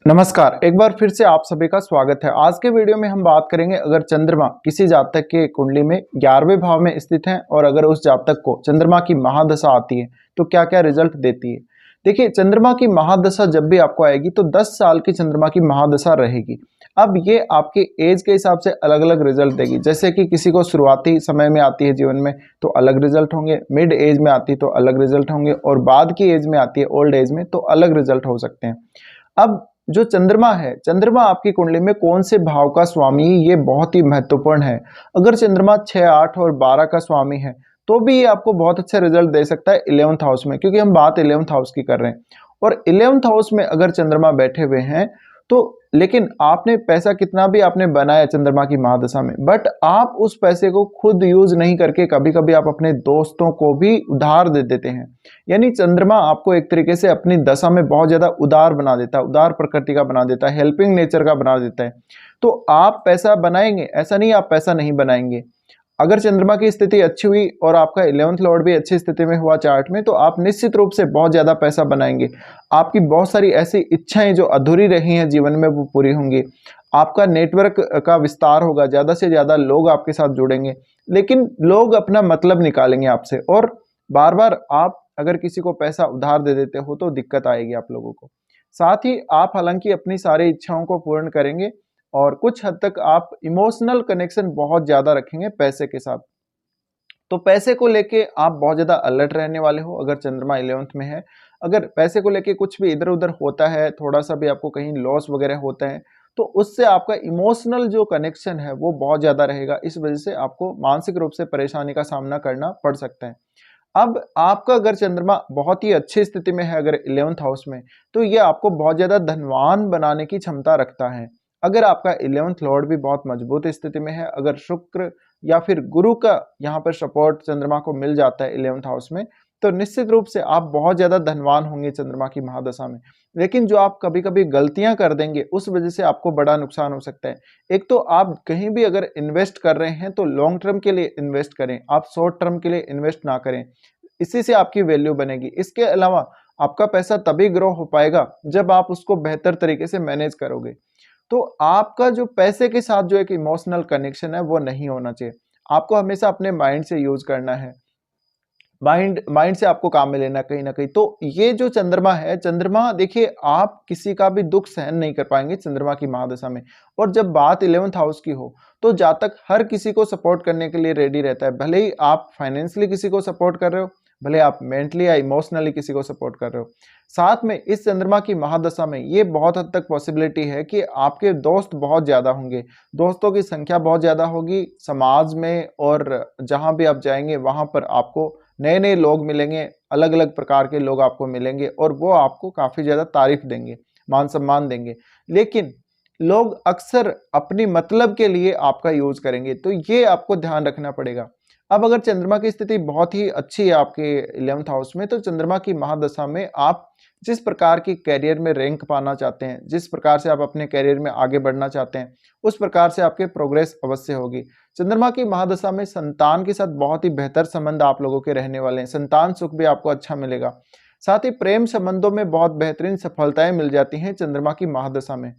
नमस्कार, एक बार फिर से आप सभी का स्वागत है। आज के वीडियो में हम बात करेंगे अगर चंद्रमा किसी जातक के कुंडली में 11वें भाव में स्थित है और अगर उस जातक को चंद्रमा की महादशा आती है तो क्या क्या रिजल्ट देती है। देखिए, चंद्रमा की महादशा जब भी आपको आएगी तो 10 साल की चंद्रमा की महादशा रहेगी। अब ये आपके एज के हिसाब से अलग अलग रिजल्ट देगी। जैसे कि किसी को शुरुआती समय में आती है जीवन में तो अलग रिजल्ट होंगे, मिड एज में आती तो अलग रिजल्ट होंगे और बाद की एज में आती है ओल्ड एज में तो अलग रिजल्ट हो सकते हैं। अब जो चंद्रमा है, चंद्रमा आपकी कुंडली में कौन से भाव का स्वामी है, ये बहुत ही महत्वपूर्ण है। अगर चंद्रमा 6, 8 और 12 का स्वामी है तो भी ये आपको बहुत अच्छा रिजल्ट दे सकता है 11th हाउस में, क्योंकि हम बात 11th हाउस की कर रहे हैं। और 11th हाउस में अगर चंद्रमा बैठे हुए हैं तो लेकिन आपने पैसा कितना भी आपने बनाया चंद्रमा की महादशा में, बट आप उस पैसे को खुद यूज नहीं करके कभी कभी आप अपने दोस्तों को भी उधार दे देते हैं। यानी चंद्रमा आपको एक तरीके से अपनी दशा में बहुत ज्यादा उदार बना देता है, उदार प्रकृति का बना देता है, हेल्पिंग नेचर का बना देता है। तो आप पैसा बनाएंगे, ऐसा नहीं आप पैसा नहीं बनाएंगे। अगर चंद्रमा की स्थिति अच्छी हुई और आपका 11th लॉर्ड भी अच्छी स्थिति में हुआ चार्ट में तो आप निश्चित रूप से बहुत ज्यादा पैसा बनाएंगे। आपकी बहुत सारी ऐसी इच्छाएं जो अधूरी रही हैं जीवन में वो पूरी होंगी। आपका नेटवर्क का विस्तार होगा, ज्यादा से ज्यादा लोग आपके साथ जुड़ेंगे। लेकिन लोग अपना मतलब निकालेंगे आपसे और बार बार आप अगर किसी को पैसा उधार दे देते हो तो दिक्कत आएगी आप लोगों को। साथ ही आप हालांकि अपनी सारी इच्छाओं को पूर्ण करेंगे और कुछ हद तक आप इमोशनल कनेक्शन बहुत ज्यादा रखेंगे पैसे के साथ। तो पैसे को लेके आप बहुत ज्यादा अलर्ट रहने वाले हो अगर चंद्रमा 11th में है। अगर पैसे को लेके कुछ भी इधर उधर होता है, थोड़ा सा भी आपको कहीं लॉस वगैरह होता है तो उससे आपका इमोशनल जो कनेक्शन है वो बहुत ज्यादा रहेगा। इस वजह से आपको मानसिक रूप से परेशानी का सामना करना पड़ सकता है। अब आपका अगर चंद्रमा बहुत ही अच्छी स्थिति में है अगर 11th हाउस में तो ये आपको बहुत ज्यादा धनवान बनाने की क्षमता रखता है। अगर आपका 11th लॉर्ड भी बहुत मजबूत स्थिति में है, अगर शुक्र या फिर गुरु का यहाँ पर सपोर्ट चंद्रमा को मिल जाता है 11th हाउस में तो निश्चित रूप से आप बहुत ज्यादा धनवान होंगे चंद्रमा की महादशा में। लेकिन जो आप कभी कभी गलतियां कर देंगे उस वजह से आपको बड़ा नुकसान हो सकता है। एक तो आप कहीं भी अगर इन्वेस्ट कर रहे हैं तो लॉन्ग टर्म के लिए इन्वेस्ट करें, आप शॉर्ट टर्म के लिए इन्वेस्ट ना करें। इसी से आपकी वैल्यू बनेगी। इसके अलावा आपका पैसा तभी ग्रो हो पाएगा जब आप उसको बेहतर तरीके से मैनेज करोगे। तो आपका जो पैसे के साथ जो एक इमोशनल कनेक्शन है वो नहीं होना चाहिए। आपको हमेशा अपने माइंड से यूज करना है, माइंड माइंड से आपको काम में लेना कहीं ना कहीं। तो ये जो चंद्रमा है, चंद्रमा देखिए आप किसी का भी दुख सहन नहीं कर पाएंगे चंद्रमा की महादशा में। और जब बात 11th हाउस की हो तो जातक हर किसी को सपोर्ट करने के लिए रेडी रहता है। भले ही आप फाइनेंशियली किसी को सपोर्ट कर रहे हो, भले आप मेंटली या इमोशनली किसी को सपोर्ट कर रहे हो। साथ में इस चंद्रमा की महादशा में ये बहुत हद तक पॉसिबिलिटी है कि आपके दोस्त बहुत ज्यादा होंगे, दोस्तों की संख्या बहुत ज्यादा होगी समाज में। और जहां भी आप जाएंगे वहां पर आपको नए नए लोग मिलेंगे, अलग अलग प्रकार के लोग आपको मिलेंगे और वो आपको काफी ज्यादा तारीफ देंगे, मान सम्मान देंगे। लेकिन लोग अक्सर अपनी मतलब के लिए आपका यूज करेंगे, तो ये आपको ध्यान रखना पड़ेगा। अब अगर चंद्रमा की स्थिति बहुत ही अच्छी है आपके 11th हाउस में तो चंद्रमा की महादशा में आप जिस प्रकार की कैरियर में रैंक पाना चाहते हैं, जिस प्रकार से आप अपने कैरियर में आगे बढ़ना चाहते हैं, उस प्रकार से आपके प्रोग्रेस अवश्य होगी। चंद्रमा की महादशा में संतान के साथ बहुत ही बेहतर संबंध आप लोगों के रहने वाले हैं, संतान सुख भी आपको अच्छा मिलेगा। साथ ही प्रेम संबंधों में बहुत बेहतरीन सफलताएं मिल जाती हैं चंद्रमा की महादशा में।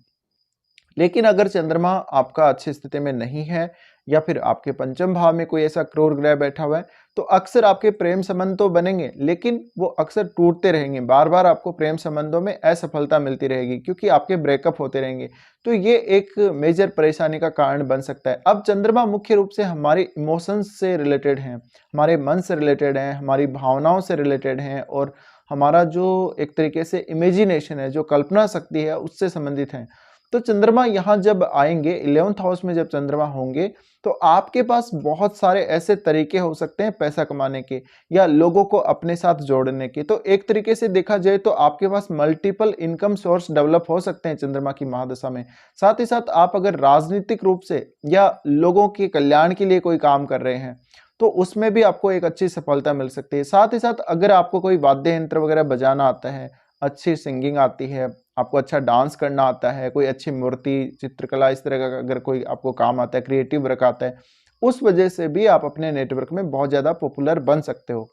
लेकिन अगर चंद्रमा आपका अच्छी स्थिति में नहीं है या फिर आपके पंचम भाव में कोई ऐसा क्रूर ग्रह बैठा हुआ है तो अक्सर आपके प्रेम संबंध तो बनेंगे लेकिन वो अक्सर टूटते रहेंगे। बार बार आपको प्रेम संबंधों में असफलता मिलती रहेगी क्योंकि आपके ब्रेकअप होते रहेंगे। तो ये एक मेजर परेशानी का कारण बन सकता है। अब चंद्रमा मुख्य रूप से हमारे इमोशंस से रिलेटेड हैं, हमारे मन से रिलेटेड हैं, हमारी भावनाओं से रिलेटेड हैं और हमारा जो एक तरीके से इमेजिनेशन है, जो कल्पना शक्ति है, उससे संबंधित है। तो चंद्रमा यहाँ जब आएंगे 11th हाउस में, जब चंद्रमा होंगे तो आपके पास बहुत सारे ऐसे तरीके हो सकते हैं पैसा कमाने के या लोगों को अपने साथ जोड़ने के। तो एक तरीके से देखा जाए तो आपके पास मल्टीपल इनकम सोर्स डेवलप हो सकते हैं चंद्रमा की महादशा में। साथ ही साथ आप अगर राजनीतिक रूप से या लोगों के कल्याण के लिए कोई काम कर रहे हैं तो उसमें भी आपको एक अच्छी सफलता मिल सकती है। साथ ही साथ अगर आपको कोई वाद्य यंत्र वगैरह बजाना आता है, अच्छी सिंगिंग आती है, आपको अच्छा डांस करना आता है, कोई अच्छी मूर्ति चित्रकला इस तरह का अगर कोई आपको काम आता है, क्रिएटिव वर्क आता है, उस वजह से भी आप अपने नेटवर्क में बहुत ज्यादा पॉपुलर बन सकते हो।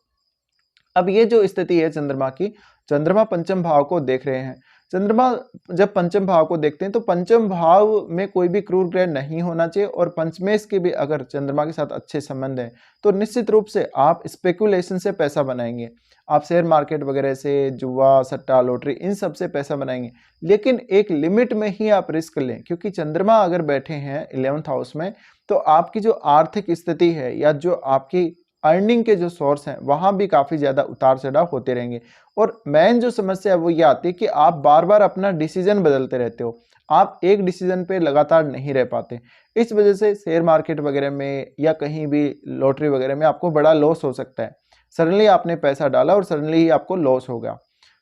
अब ये जो स्थिति है चंद्रमा की, चंद्रमा पंचम भाव को देख रहे हैं। चंद्रमा जब पंचम भाव को देखते हैं तो पंचम भाव में कोई भी क्रूर ग्रह नहीं होना चाहिए, और पंचमेश के भी अगर चंद्रमा के साथ अच्छे संबंध हैं तो निश्चित रूप से आप स्पेकुलेशन से पैसा बनाएंगे। आप शेयर मार्केट वगैरह से, जुआ, सट्टा, लॉटरी, इन सब से पैसा बनाएंगे, लेकिन एक लिमिट में ही आप रिस्क लें, क्योंकि चंद्रमा अगर बैठे हैं 11th हाउस में तो आपकी जो आर्थिक स्थिति है या जो आपकी अर्निंग के जो सोर्स हैं वहां भी काफी ज्यादा उतार चढ़ाव होते रहेंगे। और मेन जो समस्या है वो ये आती है कि आप बार बार अपना डिसीजन बदलते रहते हो, आप एक डिसीजन पे लगातार नहीं रह पाते। इस वजह से शेयर मार्केट वगैरह में या कहीं भी लॉटरी वगैरह में आपको बड़ा लॉस हो सकता है। सडनली आपने पैसा डाला और सडनली ही आपको लॉस हो गया।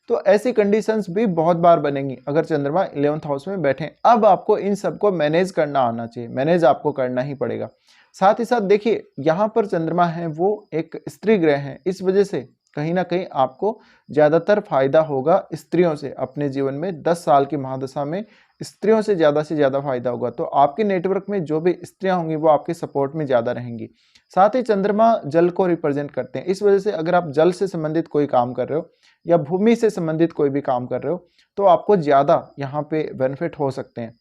तो ऐसी कंडीशंस भी बहुत बार बनेंगी अगर चंद्रमा 11th हाउस में बैठे। अब आपको इन सबको मैनेज करना आना चाहिए, मैनेज आपको करना ही पड़ेगा। साथ ही साथ देखिए, यहाँ पर चंद्रमा है वो एक स्त्री ग्रह है, इस वजह से कहीं ना कहीं आपको ज्यादातर फायदा होगा स्त्रियों से। अपने जीवन में 10 साल की महादशा में स्त्रियों से ज्यादा फायदा होगा। तो आपके नेटवर्क में जो भी स्त्रियां होंगी वो आपके सपोर्ट में ज्यादा रहेंगी। साथ ही चंद्रमा जल को रिप्रेजेंट करते हैं, इस वजह से अगर आप जल से संबंधित कोई काम कर रहे हो या भूमि से संबंधित कोई भी काम कर रहे हो तो आपको ज्यादा यहाँ पे बेनिफिट हो सकते हैं।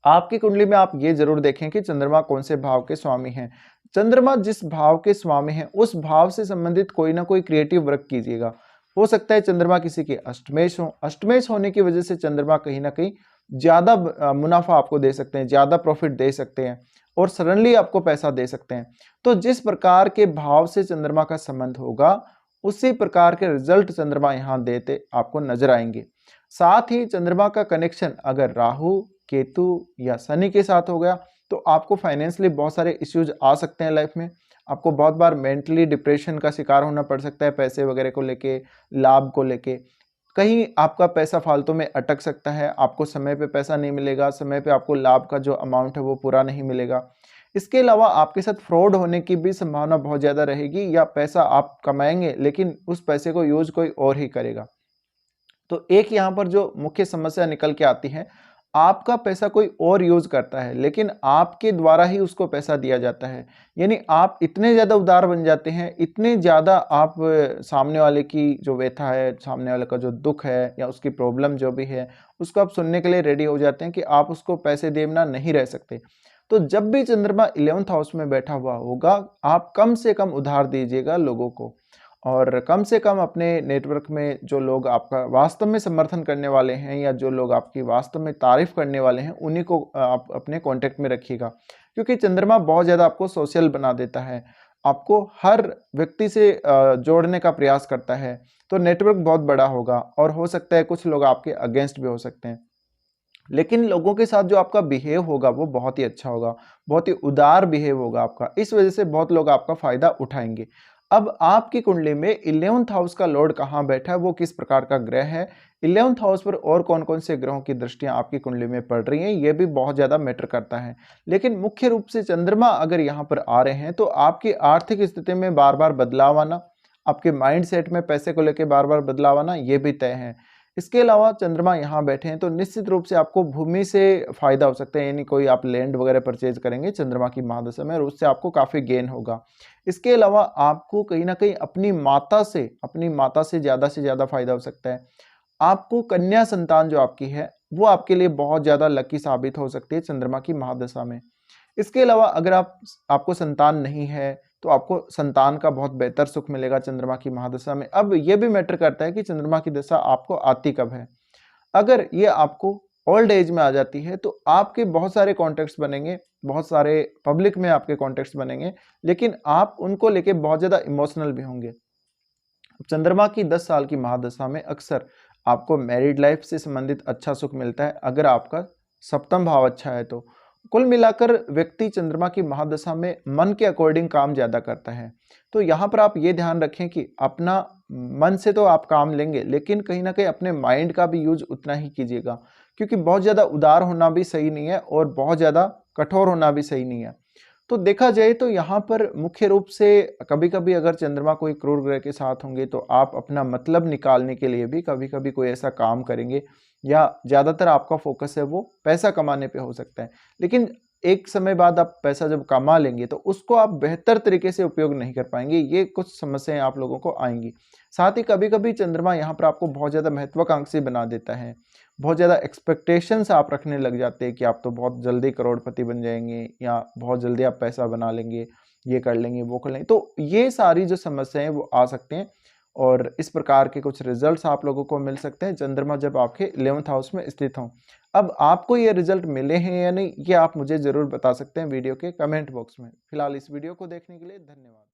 आपकी कुंडली में आप ये जरूर देखें कि चंद्रमा कौन से भाव के स्वामी हैं। चंद्रमा जिस भाव के स्वामी हैं उस भाव से संबंधित कोई ना कोई क्रिएटिव वर्क कीजिएगा। हो सकता है चंद्रमा किसी के अष्टमेश हो, अष्टमेश होने की वजह से चंद्रमा कहीं ना कहीं ज्यादा मुनाफा आपको दे सकते हैं, ज्यादा प्रॉफिट दे सकते हैं और सडनली आपको पैसा दे सकते हैं। तो जिस प्रकार के भाव से चंद्रमा का संबंध होगा उसी प्रकार के रिजल्ट चंद्रमा यहाँ देते आपको नजर आएंगे। साथ ही चंद्रमा का कनेक्शन अगर राहु, केतु या शनि के साथ हो गया तो आपको फाइनेंशियली बहुत सारे इश्यूज आ सकते हैं लाइफ में। आपको बहुत बार मेंटली डिप्रेशन का शिकार होना पड़ सकता है, पैसे वगैरह को लेके, लाभ को लेके। कहीं आपका पैसा फालतू में अटक सकता है, आपको समय पे पैसा नहीं मिलेगा, समय पे आपको लाभ का जो अमाउंट है वो पूरा नहीं मिलेगा। इसके अलावा आपके साथ फ्रॉड होने की भी संभावना बहुत ज़्यादा रहेगी, या पैसा आप कमाएंगे लेकिन उस पैसे को यूज कोई और ही करेगा। तो एक यहाँ पर जो मुख्य समस्या निकल के आती है, आपका पैसा कोई और यूज करता है लेकिन आपके द्वारा ही उसको पैसा दिया जाता है। यानी आप इतने ज्यादा उदार बन जाते हैं, इतने ज्यादा आप सामने वाले की जो व्यथा है, सामने वाले का जो दुख है या उसकी प्रॉब्लम जो भी है उसको आप सुनने के लिए रेडी हो जाते हैं कि आप उसको पैसे दे बिना नहीं रह सकते। तो जब भी चंद्रमा 11th हाउस में बैठा हुआ होगा आप कम से कम उधार दीजिएगा लोगों को, और कम से कम अपने नेटवर्क में जो लोग आपका वास्तव में समर्थन करने वाले हैं या जो लोग आपकी वास्तव में तारीफ करने वाले हैं उन्हीं को आप अपने कांटेक्ट में रखिएगा। क्योंकि चंद्रमा बहुत ज़्यादा आपको सोशल बना देता है, आपको हर व्यक्ति से जोड़ने का प्रयास करता है। तो नेटवर्क बहुत बड़ा होगा और हो सकता है कुछ लोग आपके अगेंस्ट भी हो सकते हैं, लेकिन लोगों के साथ जो आपका बिहेव होगा वो बहुत ही अच्छा होगा, बहुत ही उदार बिहेव होगा आपका। इस वजह से बहुत लोग आपका फायदा उठाएंगे। अब आपकी कुंडली में 11th हाउस का लॉर्ड कहाँ बैठा है, वो किस प्रकार का ग्रह है, 11th हाउस पर और कौन कौन से ग्रहों की दृष्टियां आपकी कुंडली में पड़ रही हैं, ये भी बहुत ज्यादा मैटर करता है। लेकिन मुख्य रूप से चंद्रमा अगर यहाँ पर आ रहे हैं तो आपकी आर्थिक स्थिति में बार बार बदलाव आना, आपके माइंड सेट में पैसे को लेकर बार बार बदलाव आना, ये भी तय है। इसके अलावा चंद्रमा यहाँ बैठे हैं तो निश्चित रूप से आपको भूमि से फायदा हो सकता है, यानी कोई आप लैंड वगैरह परचेज करेंगे चंद्रमा की महादशा में और उससे आपको काफी गेन होगा। इसके अलावा आपको कहीं ना कहीं अपनी माता से ज्यादा फायदा हो सकता है। आपको कन्या संतान जो आपकी है वो आपके लिए बहुत ज्यादा लकी साबित हो सकती है चंद्रमा की महादशा में। इसके अलावा अगर आपको संतान नहीं है तो आपको संतान का बहुत बेहतर सुख मिलेगा चंद्रमा की महादशा में। अब यह भी मैटर करता है कि चंद्रमा की दशा आपको आती कब है। अगर ये आपको ओल्ड एज में आ जाती है तो आपके बहुत सारे कॉन्टेक्ट्स बनेंगे, बहुत सारे पब्लिक में आपके कॉन्टेक्ट्स बनेंगे, लेकिन आप उनको लेके बहुत ज्यादा इमोशनल भी होंगे। चंद्रमा की 10 साल की महादशा में अक्सर आपको मैरिड लाइफ से संबंधित अच्छा सुख मिलता है अगर आपका सप्तम भाव अच्छा है तो। कुल मिलाकर व्यक्ति चंद्रमा की महादशा में मन के अकॉर्डिंग काम ज्यादा करता है। तो यहाँ पर आप ये ध्यान रखें कि अपना मन से तो आप काम लेंगे लेकिन कहीं ना कहीं अपने माइंड का भी यूज उतना ही कीजिएगा, क्योंकि बहुत ज्यादा उदार होना भी सही नहीं है और बहुत ज्यादा कठोर होना भी सही नहीं है। तो देखा जाए तो यहाँ पर मुख्य रूप से कभी कभी अगर चंद्रमा कोई क्रूर ग्रह के साथ होंगे तो आप अपना मतलब निकालने के लिए भी कभी कभी कोई ऐसा काम करेंगे, या ज्यादातर आपका फोकस है वो पैसा कमाने पे हो सकता है। लेकिन एक समय बाद आप पैसा जब कमा लेंगे तो उसको आप बेहतर तरीके से उपयोग नहीं कर पाएंगे, ये कुछ समस्याएं आप लोगों को आएंगी। साथ ही कभी कभी चंद्रमा यहाँ पर आपको बहुत ज्यादा महत्वाकांक्षी बना देता है, बहुत ज़्यादा एक्सपेक्टेशंस आप रखने लग जाते हैं कि आप तो बहुत जल्दी करोड़पति बन जाएंगे या बहुत जल्दी आप पैसा बना लेंगे, ये कर लेंगे, वो कर लेंगे। तो ये सारी जो समस्याएं हैं वो आ सकते हैं और इस प्रकार के कुछ रिजल्ट्स आप लोगों को मिल सकते हैं चंद्रमा जब आपके 11th हाउस में स्थित हों। अब आपको ये रिजल्ट मिले हैं या नहीं, ये आप मुझे ज़रूर बता सकते हैं वीडियो के कमेंट बॉक्स में। फिलहाल इस वीडियो को देखने के लिए धन्यवाद।